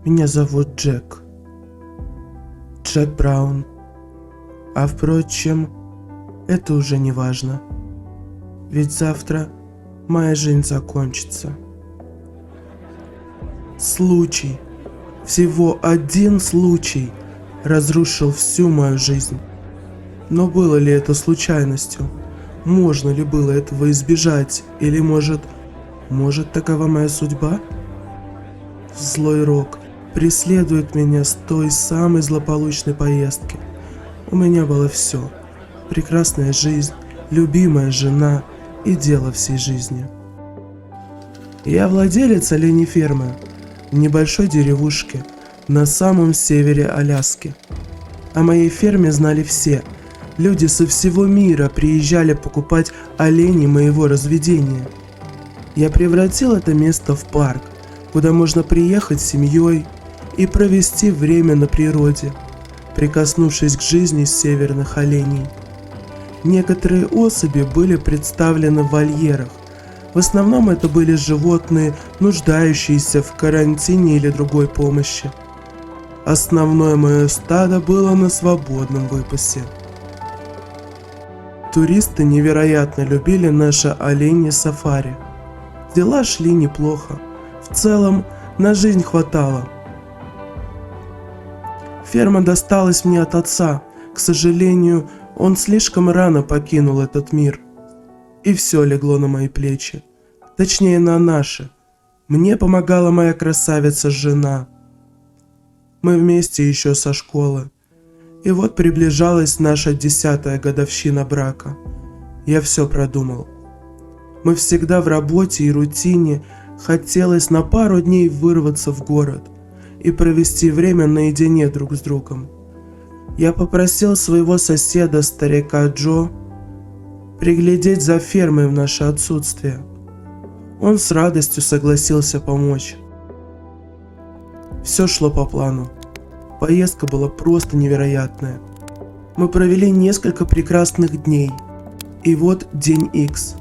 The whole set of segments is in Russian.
Меня зовут Джек. Джек Браун. А впрочем, это уже не важно. Ведь завтра моя жизнь закончится. Случай, всего один случай, разрушил всю мою жизнь. Но было ли это случайностью? Можно ли было этого избежать? Или может такова моя судьба? Злой рок преследует меня с той самой злополучной поездки. У меня было все. Прекрасная жизнь, любимая жена и дело всей жизни. Я владелец оленей фермы в небольшой деревушке на самом севере Аляски. О моей ферме знали все. Люди со всего мира приезжали покупать оленей моего разведения. Я превратил это место в парк, куда можно приехать с семьей и провести время на природе, прикоснувшись к жизни северных оленей. Некоторые особи были представлены в вольерах. В основном это были животные, нуждающиеся в карантине или другой помощи. Основное мое стадо было на свободном выпасе. Туристы невероятно любили наше оленье сафари. Дела шли неплохо. В целом, на жизнь хватало. Ферма досталась мне от отца. К сожалению, он слишком рано покинул этот мир. И все легло на мои плечи. Точнее, на наши. Мне помогала моя красавица-жена. Мы вместе еще со школы. И вот приближалась наша 10-я годовщина брака. Я все продумал. Мы всегда в работе и рутине. Хотелось на пару дней вырваться в город и провести время наедине друг с другом. Я попросил своего соседа, старика Джо, приглядеть за фермой в наше отсутствие. Он с радостью согласился помочь. Все шло по плану. Поездка была просто невероятная. Мы провели несколько прекрасных дней. И вот день Икс.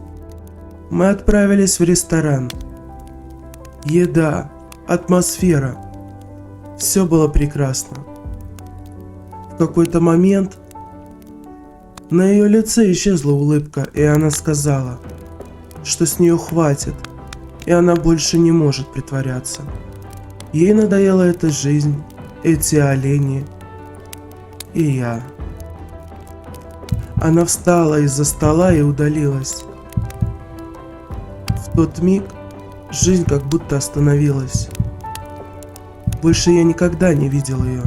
Мы отправились в ресторан. Еда, атмосфера. Все было прекрасно. В какой-то момент на ее лице исчезла улыбка, и она сказала, что с нее хватит, и она больше не может притворяться. Ей надоела эта жизнь, эти олени и я. Она встала из-за стола и удалилась. В тот миг жизнь как будто остановилась. Больше я никогда не видел ее.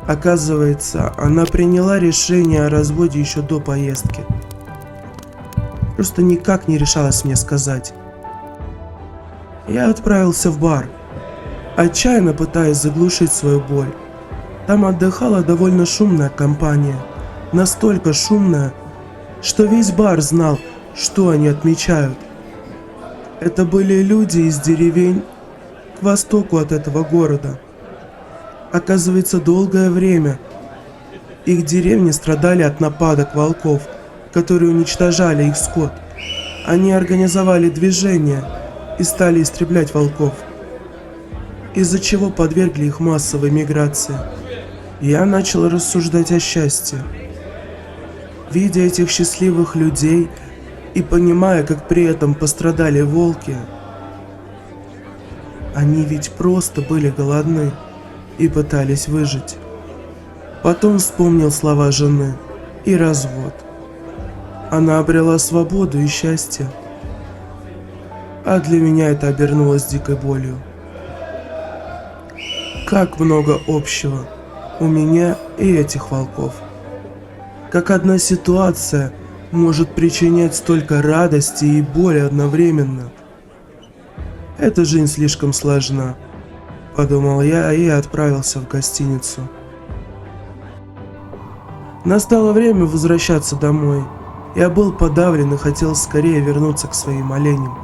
Оказывается, она приняла решение о разводе еще до поездки. Просто никак не решалась мне сказать. Я отправился в бар, отчаянно пытаясь заглушить свою боль. Там отдыхала довольно шумная компания. Настолько шумная, что весь бар знал, что они отмечают. Это были люди из деревень к востоку от этого города. Оказывается, долгое время их деревни страдали от нападок волков, которые уничтожали их скот. Они организовали движение и стали истреблять волков, из-за чего подвергли их массовой миграции. Я начал рассуждать о счастье. Видя этих счастливых людей и понимая, как при этом пострадали волки, они ведь просто были голодны и пытались выжить. Потом вспомнил слова жены и развод. Она обрела свободу и счастье, а для меня это обернулось дикой болью. Как много общего у меня и этих волков. Как одна ситуация может причинять столько радости и боли одновременно. Эта жизнь слишком сложна, подумал я и отправился в гостиницу. Настало время возвращаться домой. Я был подавлен и хотел скорее вернуться к своим оленям.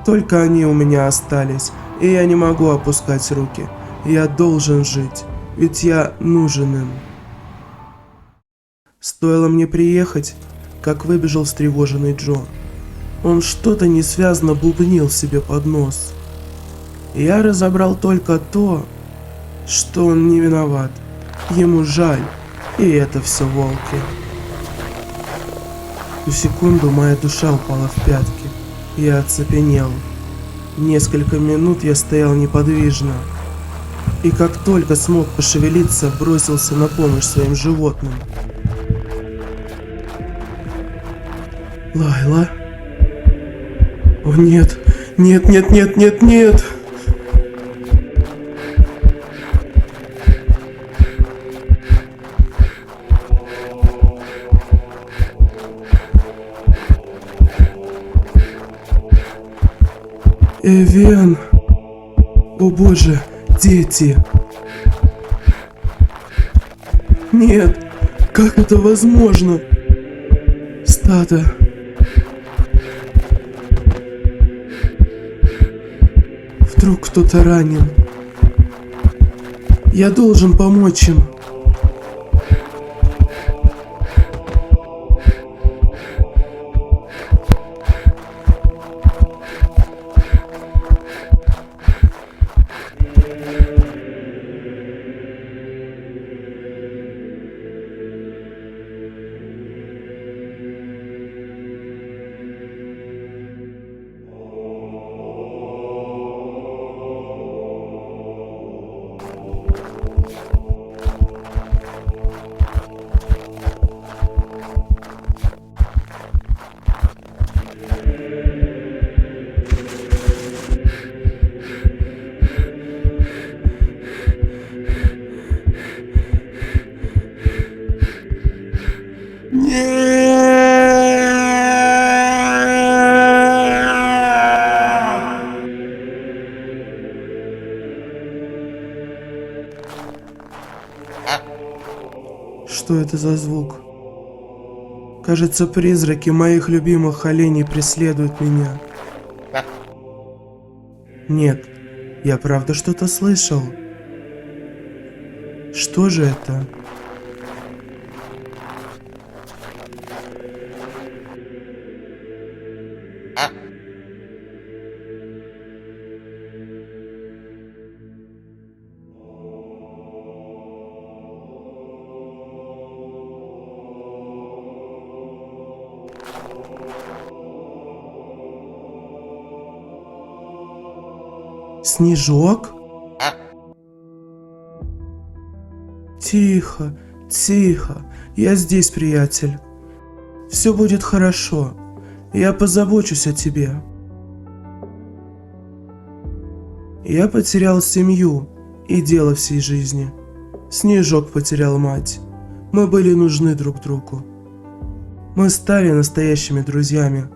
Только они у меня остались, и я не могу опускать руки. Я должен жить, ведь я нужен им. Стоило мне приехать, как выбежал встревоженный Джо. Он что-то несвязно бубнил себе под нос. Я разобрал только то, что он не виноват. Ему жаль, и это все волки. В секунду моя душа упала в пятки. Я оцепенел. Несколько минут я стоял неподвижно. И как только смог пошевелиться, бросился на помощь своим животным. Лайла? О нет, нет, нет, нет, нет, нет! Эвен! О боже, дети! Нет! Как это возможно? Стадо! Вдруг кто-то ранен. Я должен помочь им. Что это за звук? Кажется, призраки моих любимых оленей преследуют меня. Нет, я правда что-то слышал. Что же это? Снежок? Тихо, тихо, я здесь, приятель. Все будет хорошо, я позабочусь о тебе. Я потерял семью и дело всей жизни. Снежок потерял мать. Мы были нужны друг другу. Мы стали настоящими друзьями.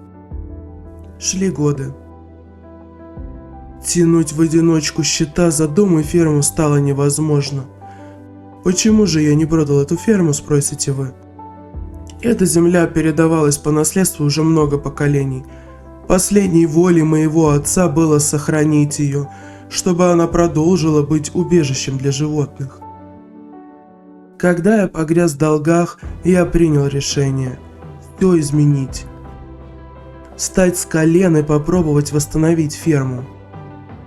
Шли годы. Тянуть в одиночку счета за дом и ферму стало невозможно. Почему же я не продал эту ферму, спросите вы? Эта земля передавалась по наследству уже много поколений. Последней волей моего отца было сохранить ее, чтобы она продолжила быть убежищем для животных. Когда я погряз в долгах, я принял решение все изменить. Встать с колен и попробовать восстановить ферму.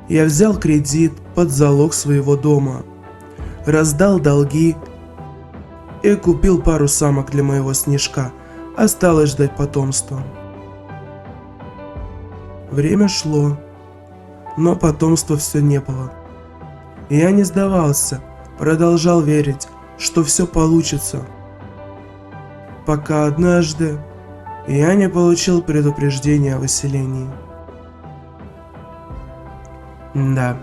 Я взял кредит под залог своего дома, раздал долги и купил пару самок для моего Снежка. Осталось ждать потомства. Время шло, но потомства все не было. Я не сдавался, продолжал верить, что все получится, пока однажды я не получил предупреждения о выселении. Да,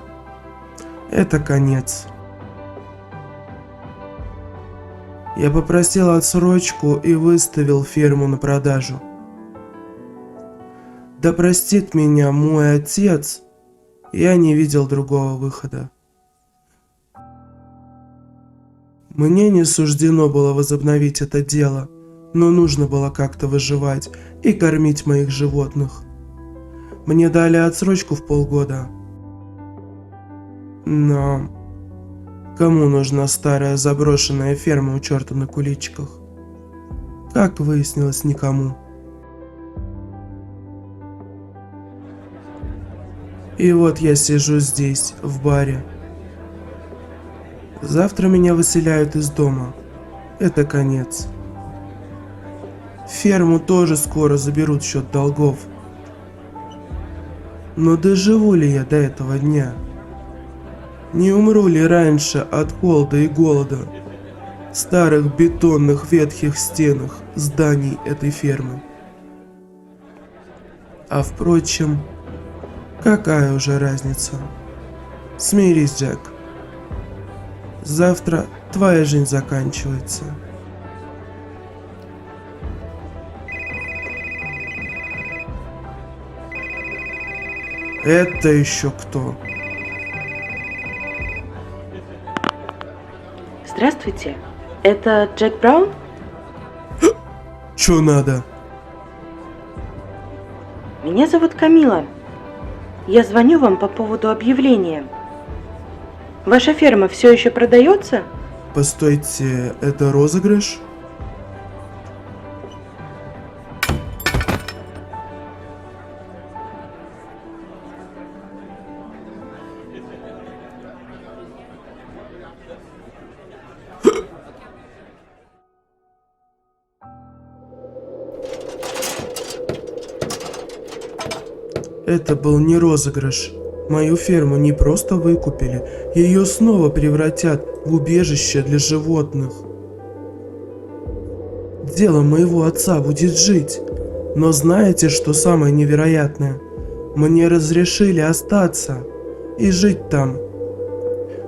это конец. Я попросил отсрочку и выставил ферму на продажу. Да простит меня мой отец, я не видел другого выхода. Мне не суждено было возобновить это дело, но нужно было как-то выживать и кормить моих животных. Мне дали отсрочку в полгода. Но кому нужна старая заброшенная ферма у черта на куличках? Как выяснилось, никому. И вот я сижу здесь, в баре. Завтра меня выселяют из дома. Это конец. Ферму тоже скоро заберут в счет долгов. Но доживу ли я до этого дня? Не умру ли раньше от холода и голода в старых бетонных ветхих стенах зданий этой фермы? А впрочем, какая уже разница? Смирись, Джек. Завтра твоя жизнь заканчивается. Это еще кто? Здравствуйте, это Джек Браун? Чё надо? Меня зовут Камила. Я звоню вам по поводу объявления. Ваша ферма все еще продается? Постойте, это розыгрыш? Это был не розыгрыш. Мою ферму не просто выкупили, ее снова превратят в убежище для животных. Дело моего отца будет жить. Но знаете, что самое невероятное? Мне разрешили остаться и жить там.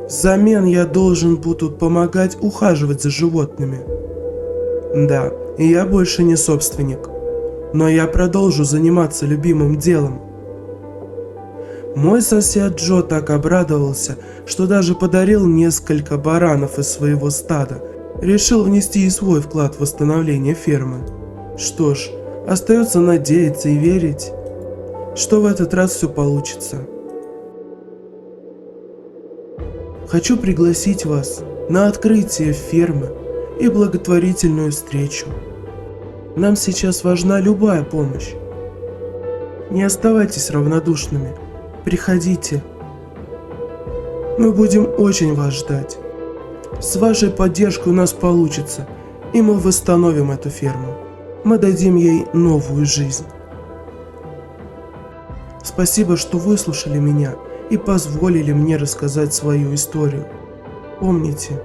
Взамен я должен буду помогать ухаживать за животными. Да, и я больше не собственник, но я продолжу заниматься любимым делом. Мой сосед Джо так обрадовался, что даже подарил несколько баранов из своего стада. Решил внести и свой вклад в восстановление фермы. Что ж, остается надеяться и верить, что в этот раз все получится. Хочу пригласить вас на открытие фермы и благотворительную встречу. Нам сейчас важна любая помощь. Не оставайтесь равнодушными. Приходите. Мы будем очень вас ждать. С вашей поддержкой у нас получится, и мы восстановим эту ферму. Мы дадим ей новую жизнь. Спасибо, что выслушали меня и позволили мне рассказать свою историю. Помните,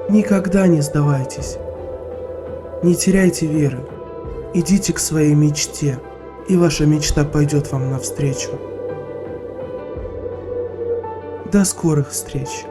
никогда не сдавайтесь. Не теряйте веры. Идите к своей мечте, и ваша мечта пойдет вам навстречу. До скорых встреч!